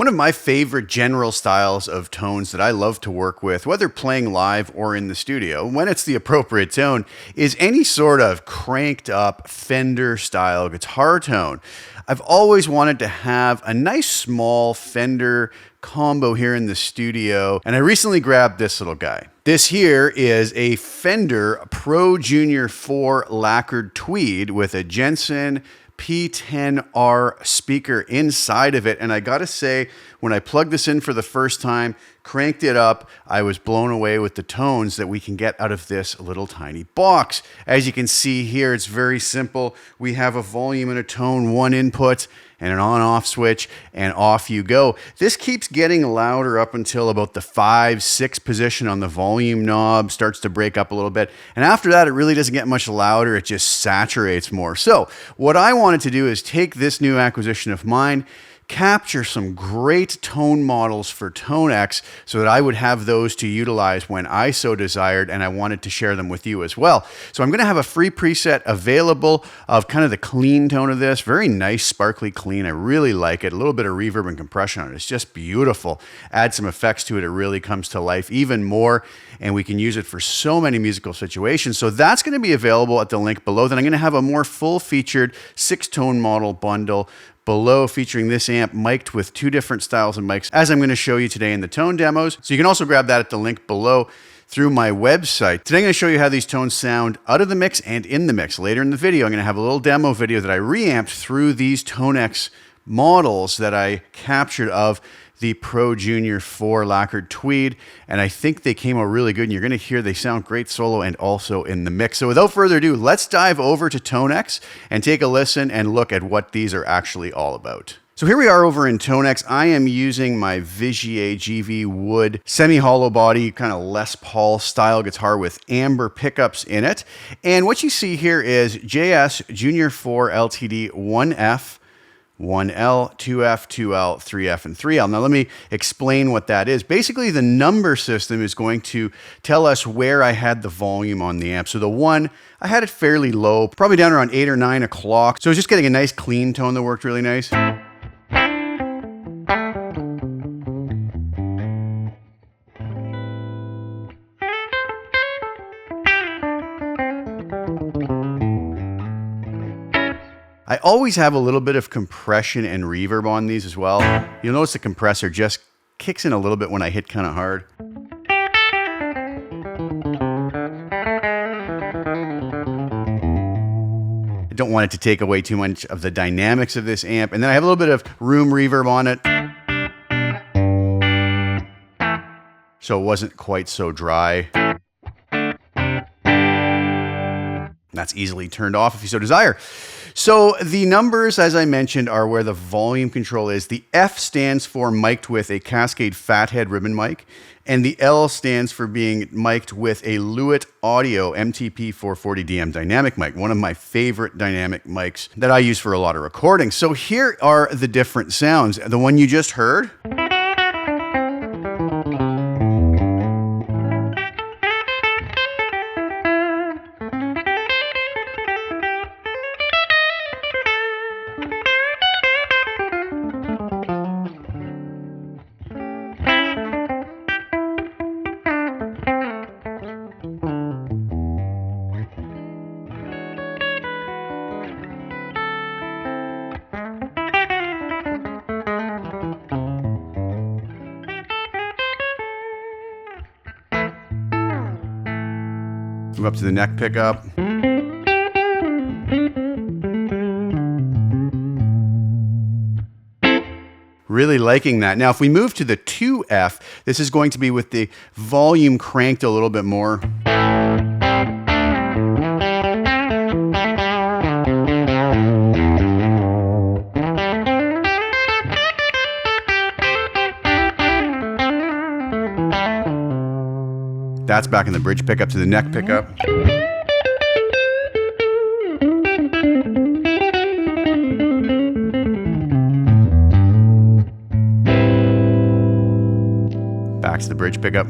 One of my favorite general styles of tones that I love to work with, whether playing live or in the studio, when it's the appropriate tone, is any sort of cranked up Fender style guitar tone. I've always wanted to have a nice small Fender combo here in the studio, and I recently grabbed this little guy. This here is a Fender Pro Junior 4 lacquered tweed with a Jensen P10R speaker inside of it. And I gotta say, when I plugged this in for the first time, cranked it up, I was blown away with the tones that we can get out of this little tiny box. As you can see here, it's very simple. We have a volume and a tone, one input, and an on-off switch, and off you go. This keeps getting louder up until about the 5-6 position on the volume knob, starts to break up a little bit. And after that, it really doesn't get much louder. It just saturates more. So what I wanted to do is take this new acquisition of mine, capture some great tone models for ToneX so that I would have those to utilize when I so desired, and I wanted to share them with you as well. So I'm going to have a free preset available of kind of the clean tone of this. Very nice, sparkly clean. I really like it. A little bit of reverb and compression on it. It's just beautiful. Add some effects to it. It really comes to life even more, and we can use it for so many musical situations. So that's going to be available at the link below. Then I'm going to have a more full-featured 6-tone model bundle below featuring this amp mic'd with 2 different styles of mics, as I'm going to show you today in the tone demos. So you can also grab that at the link below through my website. Today I'm going to show you how these tones sound out of the mix and in the mix. Later in the video, I'm going to have a little demo video that I reamped through these ToneX models that I captured of the Pro Junior 4 lacquered tweed, and I think they came out really good, and you're going to hear they sound great solo and also in the mix. So without further ado, let's dive over to ToneX and take a listen and look at what these are actually all about. So here we are over in ToneX. I am using my Vigier GV Wood semi-hollow body, kind of Les Paul style guitar with amber pickups in it. And what you see here is JS Junior 4 LTD 1F, 1L, 2F, 2L, 3F, and 3L. Now let me explain what that is. Basically, the number system is going to tell us where I had the volume on the amp. So the 1, I had it fairly low, probably down around 8 or 9 o'clock. So I was just getting a nice clean tone that worked really nice. I always have a little bit of compression and reverb on these as well. You'll notice the compressor just kicks in a little bit when I hit kind of hard. I don't want it to take away too much of the dynamics of this amp. And then I have a little bit of room reverb on it, so it wasn't quite so dry. That's easily turned off if you so desire. So the numbers, as I mentioned, are where the volume control is. The F stands for mic'd with a Cascade Fathead ribbon mic, and the L stands for being mic'd with a Lewitt Audio MTP 440DM dynamic mic, one of my favorite dynamic mics that I use for a lot of recording. So here are the different sounds. The one you just heard, move up to the neck pickup. Really liking that. Now, if we move to the 2F, this is going to be with the volume cranked a little bit more. That's back in the bridge pickup to the neck pickup. Back to the bridge pickup.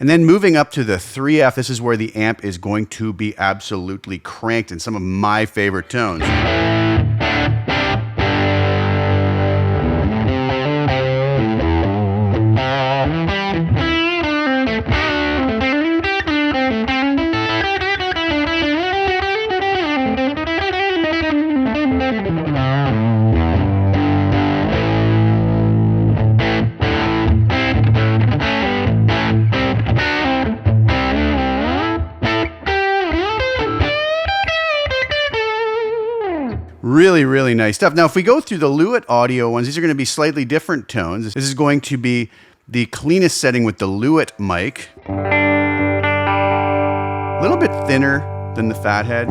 And then moving up to the 3F, this is where the amp is going to be absolutely cranked in some of my favorite tones. Really, really nice stuff. Now, if we go through the Lewitt audio ones, these are going to be slightly different tones. This is going to be the cleanest setting with the Lewitt mic. A little bit thinner than the Fathead.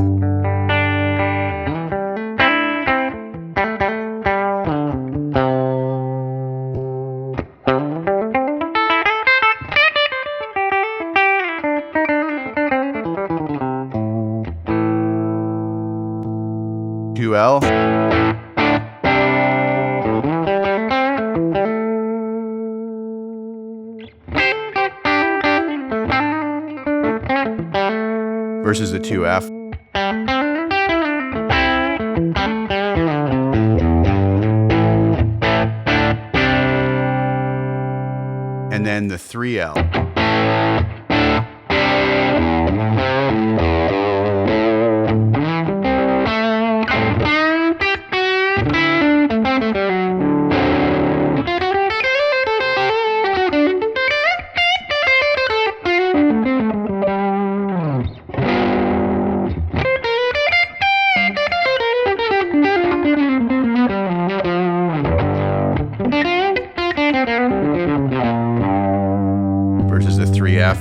2L. Versus the 2F. And then the 3L. Versus the 3F.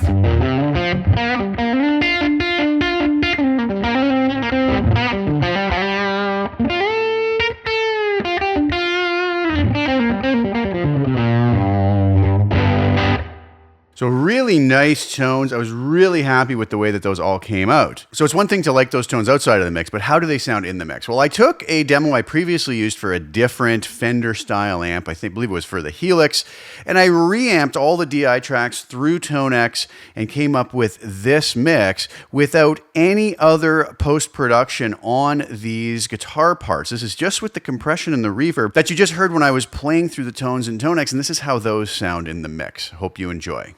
So really nice tones. I was really happy with the way that those all came out. So it's one thing to like those tones outside of the mix, but how do they sound in the mix? Well, I took a demo I previously used for a different Fender style amp. I believe it was for the Helix, and I reamped all the DI tracks through ToneX and came up with this mix without any other post-production on these guitar parts. This is just with the compression and the reverb that you just heard when I was playing through the tones in ToneX, and this is how those sound in the mix. Hope you enjoy.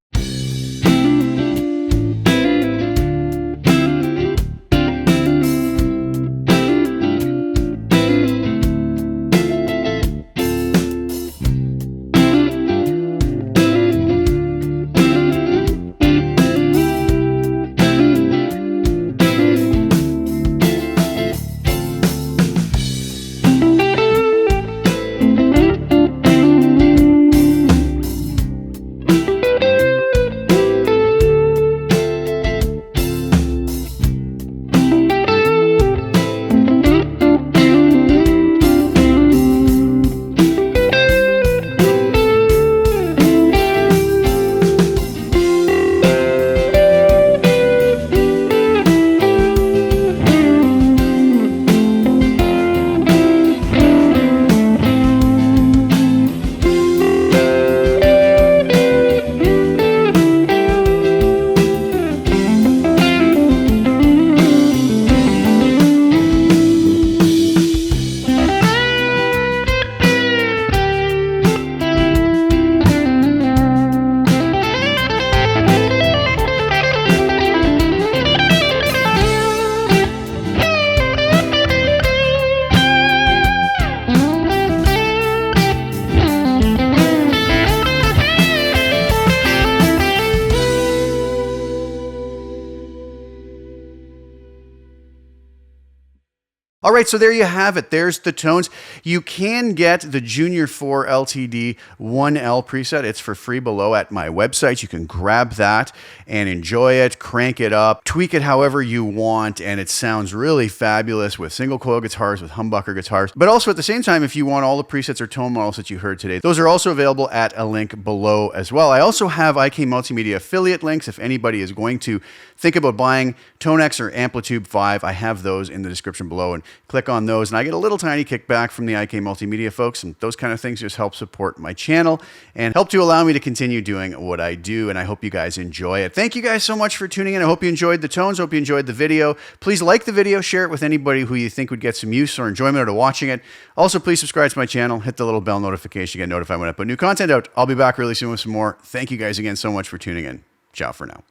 All right, so there you have it. There's the tones. You can get the Junior 4 LTD 1L preset. It's for free below at my website. You can grab that and enjoy it, crank it up, tweak it however you want, and it sounds really fabulous with single coil guitars, with humbucker guitars. But also at the same time, if you want all the presets or tone models that you heard today, those are also available at a link below as well. I also have IK Multimedia affiliate links. If anybody is going to think about buying ToneX or Amplitude 5, I have those in the description below. And click on those, and I get a little tiny kickback from the IK Multimedia folks, and those kind of things just help support my channel and help to allow me to continue doing what I do, and I hope you guys enjoy it. Thank you guys so much for tuning in. I hope you enjoyed the tones. Hope you enjoyed the video. Please like the video, share it with anybody who you think would get some use or enjoyment out of watching it. Also, please subscribe to my channel, hit the little bell notification to get notified when I put new content out. I'll be back really soon with some more. Thank you guys again so much for tuning in. Ciao for now.